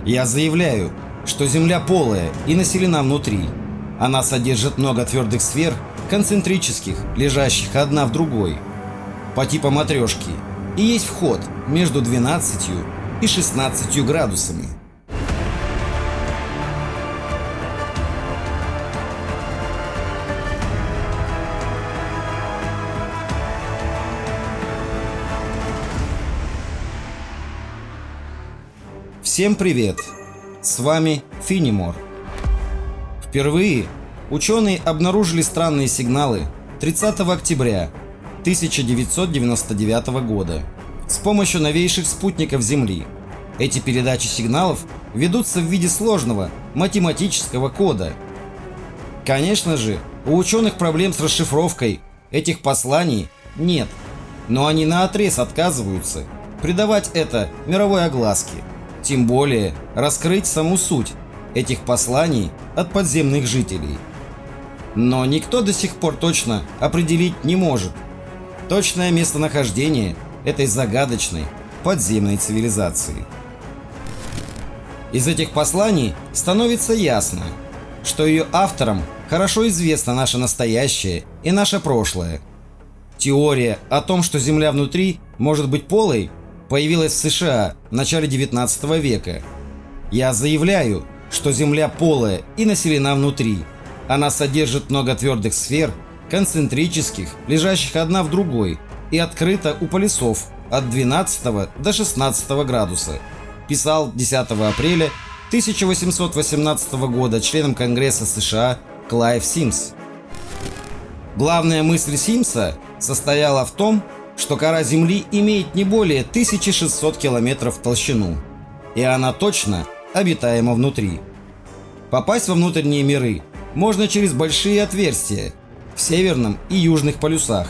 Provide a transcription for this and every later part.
Я заявляю, что Земля полая и населена внутри. Она содержит много твердых сфер, концентрических, лежащих одна в другой, по типу матрешки, и есть вход между 12 и 16 градусами. Всем привет! С вами Финемор. Впервые ученые обнаружили странные сигналы 30 октября 1999 года с помощью новейших спутников Земли. Эти передачи сигналов ведутся в виде сложного математического кода. Конечно же, у ученых проблем с расшифровкой этих посланий нет, но они наотрез отказываются придавать это мировой огласке. Тем более раскрыть саму суть этих посланий от подземных жителей. Но никто до сих пор точно определить не может точное местонахождение этой загадочной подземной цивилизации. Из этих посланий становится ясно, что ее авторам хорошо известно наше настоящее и наше прошлое. Теория о том, что Земля внутри может быть полой, появилась в США в начале 19 века. Я заявляю, что Земля полая и населена внутри. Она содержит много твердых сфер, концентрических, лежащих одна в другой, и открыта у полюсов от 12 до 16 градуса. Писал 10 апреля 1818 года членом Конгресса США Клайв Симс. Главная мысль Симса состояла в том, что кора Земли имеет не более 1600 километров в толщину, и она точно обитаема внутри. Попасть во внутренние миры можно через большие отверстия в северном и южных полюсах.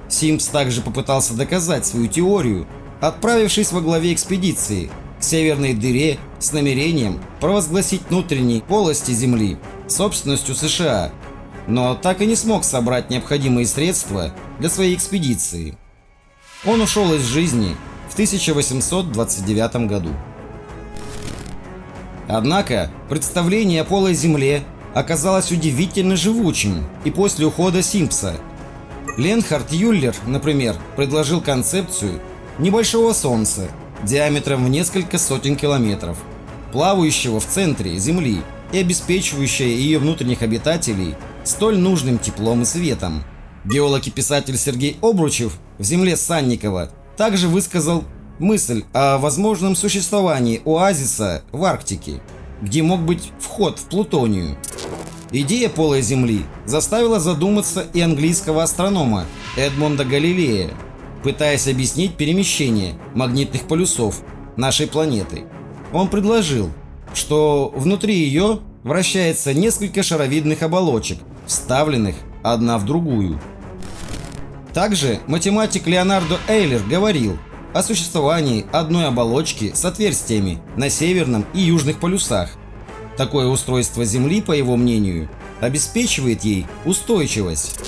Симс также попытался доказать свою теорию, отправившись во главе экспедиции к северной дыре с намерением провозгласить внутренние полости Земли собственностью США, но так и не смог собрать необходимые средства для своей экспедиции. Он ушел из жизни в 1829 году. Однако представление о полой Земле оказалось удивительно живучим и после ухода Симпса. Ленхард Юллер, например, предложил концепцию небольшого Солнца диаметром в несколько сотен километров, плавающего в центре Земли и обеспечивающего ее внутренних обитателей столь нужным теплом и светом. Геолог и писатель Сергей Обручев в «Земле Санникова» также высказал мысль о возможном существовании оазиса в Арктике, где мог быть вход в Плутонию. Идея полой Земли заставила задуматься и английского астронома Эдмонда Галилея, пытаясь объяснить перемещение магнитных полюсов нашей планеты. Он предложил, что внутри ее вращается несколько шаровидных оболочек, вставленных одна в другую. Также математик Леонардо Эйлер говорил о существовании одной оболочки с отверстиями на северном и южных полюсах. Такое устройство Земли, по его мнению, обеспечивает ей устойчивость.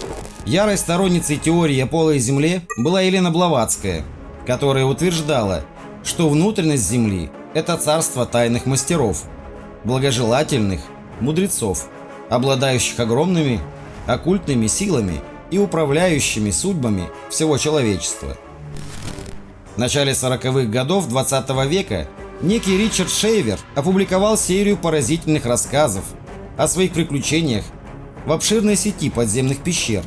Ярой сторонницей теории о полой Земле была Елена Блаватская, которая утверждала, что внутренность Земли – это царство тайных мастеров, благожелательных мудрецов, обладающих огромными оккультными силами и управляющими судьбами всего человечества. В начале 40-х годов 20 века некий Ричард Шейвер опубликовал серию поразительных рассказов о своих приключениях в обширной сети подземных пещер,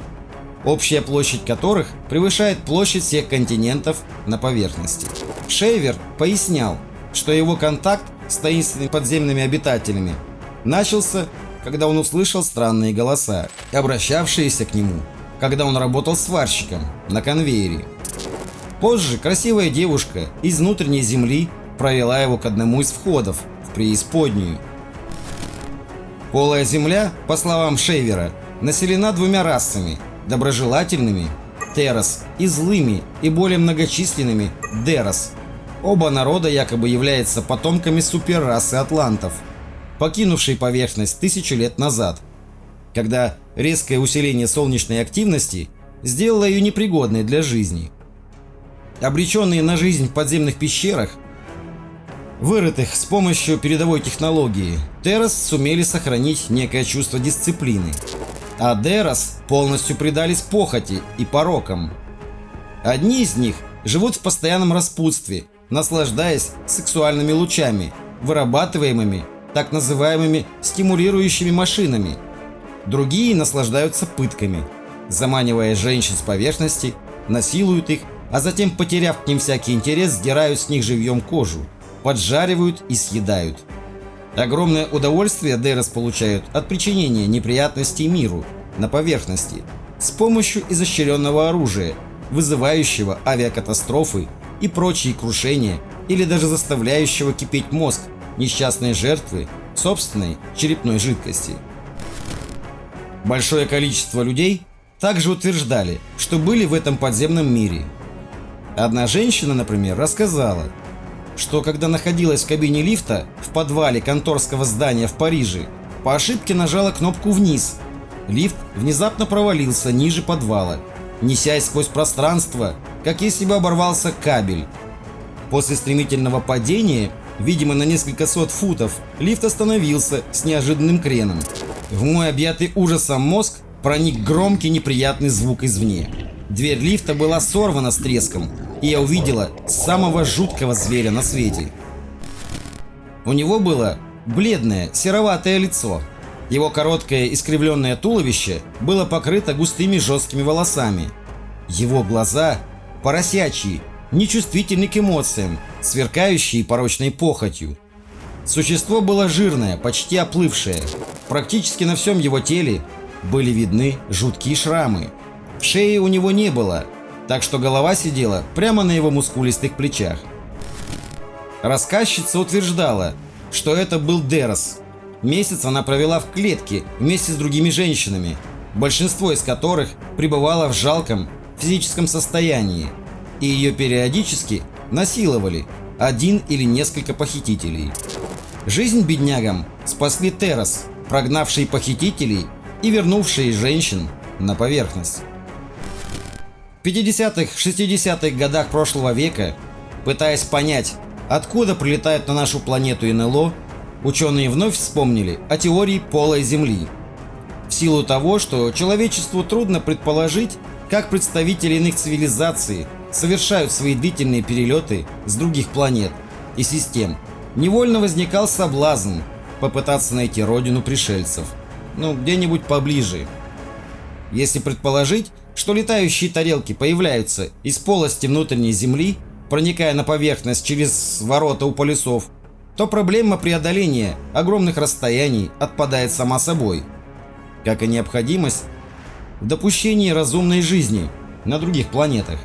общая площадь которых превышает площадь всех континентов на поверхности. Шейвер пояснял, что его контакт с таинственными подземными обитателями начался, когда он услышал странные голоса, обращавшиеся к нему, когда он работал сварщиком на конвейере. Позже красивая девушка из внутренней Земли провела его к одному из входов в преисподнюю. Полая Земля, по словам Шейвера, населена двумя расами – доброжелательными – Террас и злыми и более многочисленными – Деррас. Оба народа якобы являются потомками суперрасы атлантов, покинувшей поверхность 1000 лет назад, когда резкое усиление солнечной активности сделало ее непригодной для жизни. Обреченные на жизнь в подземных пещерах, вырытых с помощью передовой технологии, Террас сумели сохранить некое чувство дисциплины, а Дерос полностью предались похоти и порокам. Одни из них живут в постоянном распутстве, наслаждаясь сексуальными лучами, вырабатываемыми так называемыми стимулирующими машинами. Другие наслаждаются пытками, заманивая женщин с поверхности, насилуют их, а затем, потеряв к ним всякий интерес, сдирают с них живьем кожу, поджаривают и съедают. Огромное удовольствие Дерос получают от причинения неприятностей миру на поверхности с помощью изощренного оружия, вызывающего авиакатастрофы и прочие крушения или даже заставляющего кипеть мозг несчастной жертвы собственной черепной жидкости. Большое количество людей также утверждали, что были в этом подземном мире. Одна женщина, например, рассказала, что когда находилась в кабине лифта в подвале конторского здания в Париже, по ошибке нажала кнопку вниз. Лифт внезапно провалился ниже подвала, несясь сквозь пространство, как если бы оборвался кабель. После стремительного падения, видимо на несколько сот футов, лифт остановился с неожиданным креном. В мой объятый ужасом мозг проник громкий неприятный звук извне. Дверь лифта была сорвана с треском, и я увидела самого жуткого зверя на свете. У него было бледное, сероватое лицо. Его короткое искривленное туловище было покрыто густыми жесткими волосами. Его глаза, поросячьи, нечувствительны к эмоциям, сверкающие порочной похотью. Существо было жирное, почти оплывшее. Практически на всем его теле были видны жуткие шрамы. Шеи у него не было, так что голова сидела прямо на его мускулистых плечах. Рассказчица утверждала, что это был Дерос. Месяц она провела в клетке вместе с другими женщинами, большинство из которых пребывало в жалком физическом состоянии, и ее периодически насиловали один или несколько похитителей. Жизнь беднягам спасли Террас, прогнавшие похитителей и вернувшие женщин на поверхность. В 50-60-х годах прошлого века, пытаясь понять, откуда прилетает на нашу планету НЛО, ученые вновь вспомнили о теории полой Земли. В силу того, что человечеству трудно предположить, как представители иных цивилизаций совершают свои длительные перелеты с других планет и систем, невольно возникал соблазн попытаться найти родину пришельцев, где-нибудь поближе. Если предположить, что летающие тарелки появляются из полости внутренней Земли, проникая на поверхность через ворота у полюсов, то проблема преодоления огромных расстояний отпадает сама собой, как и необходимость в допущении разумной жизни на других планетах.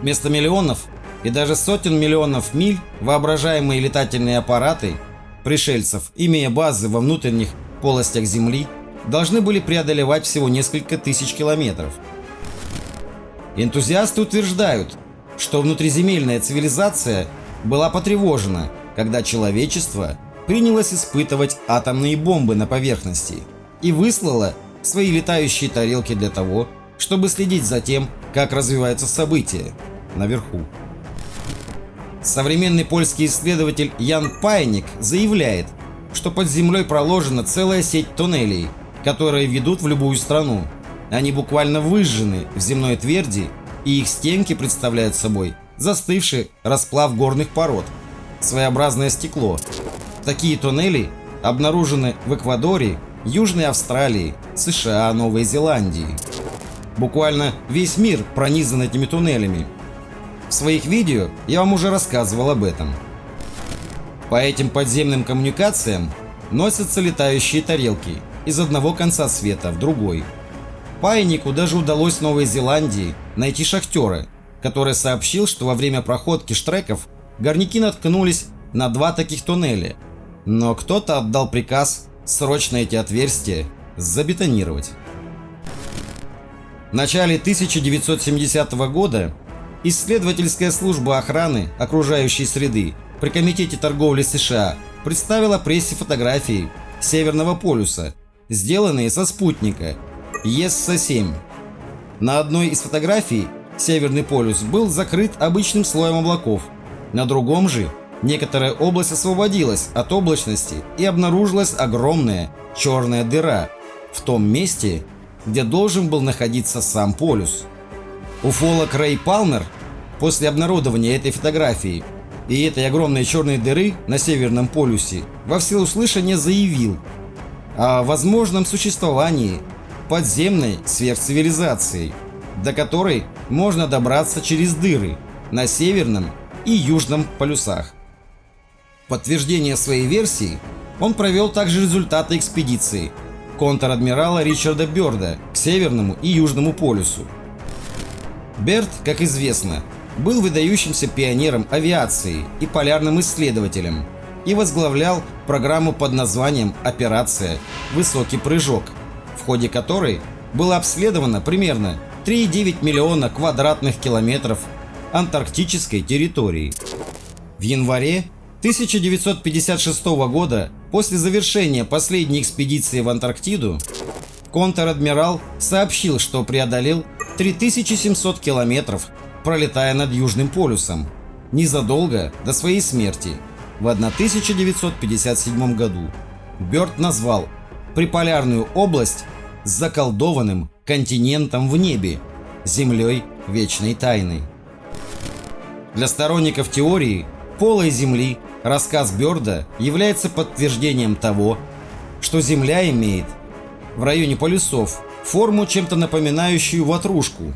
Вместо миллионов и даже сотен миллионов миль воображаемые летательные аппараты пришельцев, имея базы во внутренних полостях Земли, должны были преодолевать всего несколько тысяч километров. Энтузиасты утверждают, что внутриземельная цивилизация была потревожена, когда человечество принялось испытывать атомные бомбы на поверхности и выслало свои летающие тарелки для того, чтобы следить за тем, как развиваются события наверху. Современный польский исследователь Ян Пайник заявляет, что под землей проложена целая сеть туннелей, которые ведут в любую страну. Они буквально выжжены в земной тверди, и их стенки представляют собой застывший расплав горных пород, своеобразное стекло. Такие туннели обнаружены в Эквадоре, Южной Австралии, США, Новой Зеландии. Буквально весь мир пронизан этими туннелями. В своих видео я вам уже рассказывал об этом. По этим подземным коммуникациям носятся летающие тарелки из одного конца света в другой. Пайнику даже удалось в Новой Зеландии найти шахтера, который сообщил, что во время проходки штреков горняки наткнулись на 2 таких туннеля, но кто-то отдал приказ срочно эти отверстия забетонировать. В начале 1970 года исследовательская служба охраны окружающей среды при Комитете торговли США представила прессе фотографии Северного полюса, сделанные со спутника ESSA-7. На одной из фотографий Северный полюс был закрыт обычным слоем облаков, на другом же некоторая область освободилась от облачности и обнаружилась огромная черная дыра в том месте, где должен был находиться сам полюс. Уфолог Рэй Палмер после обнародования этой фотографии и этой огромной черной дыры на Северном полюсе во всеуслышание заявил о возможном существовании подземной сверхцивилизации, до которой можно добраться через дыры на Северном и Южном полюсах. В подтверждение своей версии он провел также результаты экспедиции контр-адмирала Ричарда Бёрда к Северному и Южному полюсу. Бёрд, как известно, был выдающимся пионером авиации и полярным исследователем и возглавлял программу под названием «Операция Высокий прыжок», в ходе которой было обследовано примерно 3,9 миллиона квадратных километров антарктической территории. В январе 1956 года, после завершения последней экспедиции в Антарктиду, контр-адмирал сообщил, что преодолел 3700 километров, пролетая над Южным полюсом, незадолго до своей смерти в 1957 году. Бёрд назвал приполярную область заколдованным континентом в небе, землей вечной тайны. Для сторонников теории полой Земли рассказ Бёрда является подтверждением того, что Земля имеет в районе полюсов форму, чем-то напоминающую ватрушку,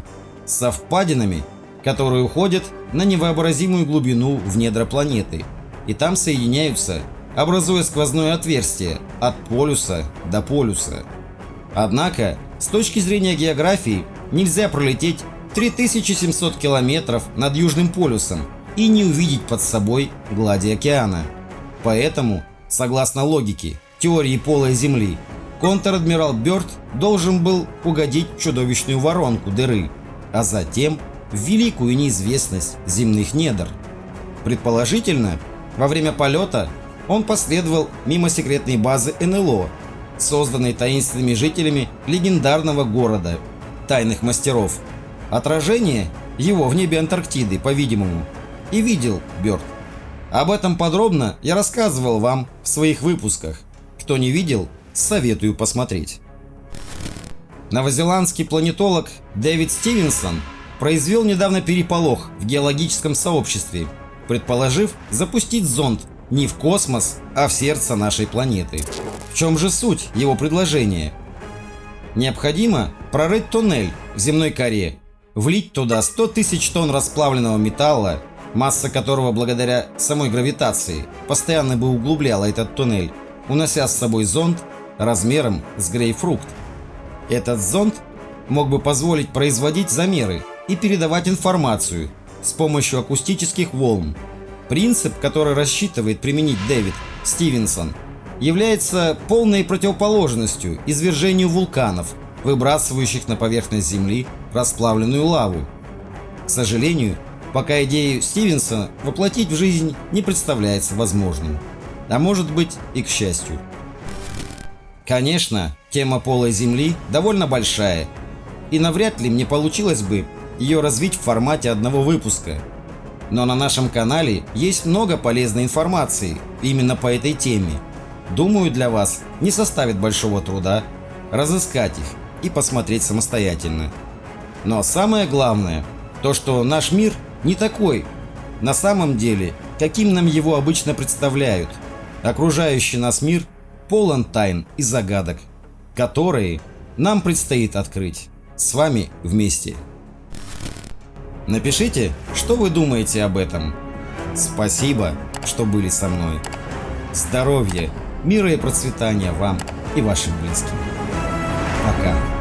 со впадинами, которые уходят на невообразимую глубину в недра планеты, и там соединяются, образуя сквозное отверстие от полюса до полюса. Однако, с точки зрения географии, нельзя пролететь 3700 километров над Южным полюсом и не увидеть под собой глади океана. Поэтому, согласно логике теории полой Земли, контр-адмирал Бёрд должен был угодить в чудовищную воронку дыры, а затем в великую неизвестность земных недр. Предположительно, во время полета он последовал мимо секретной базы НЛО, созданной таинственными жителями легендарного города Тайных Мастеров. Отражение его в небе Антарктиды, по-видимому, и видел Бёрд. Об этом подробно я рассказывал вам в своих выпусках. Кто не видел, советую посмотреть. Новозеландский планетолог Дэвид Стивенсон произвел недавно переполох в геологическом сообществе, предположив запустить зонд не в космос, а в сердце нашей планеты. В чем же суть его предложения? Необходимо прорыть туннель в земной коре, влить туда 100 тысяч тонн расплавленного металла, масса которого благодаря самой гравитации постоянно бы углубляла этот туннель, унося с собой зонд размером с грейпфрукт. Этот зонд мог бы позволить производить замеры и передавать информацию с помощью акустических волн. Принцип, который рассчитывает применить Дэвид Стивенсон, является полной противоположностью извержению вулканов, выбрасывающих на поверхность Земли расплавленную лаву. К сожалению, пока идею Стивенсона воплотить в жизнь не представляется возможным. А может быть и к счастью. Конечно, тема полой Земли довольно большая, и навряд ли мне получилось бы ее развить в формате одного выпуска. Но на нашем канале есть много полезной информации именно по этой теме. Думаю, для вас не составит большого труда разыскать их и посмотреть самостоятельно. Но самое главное, то что наш мир не такой на самом деле, каким нам его обычно представляют. Окружающий нас мир полон тайн и загадок, которые нам предстоит открыть с вами вместе. Напишите, что вы думаете об этом. Спасибо, что были со мной. Здоровья, мира и процветания вам и вашим близким. Пока.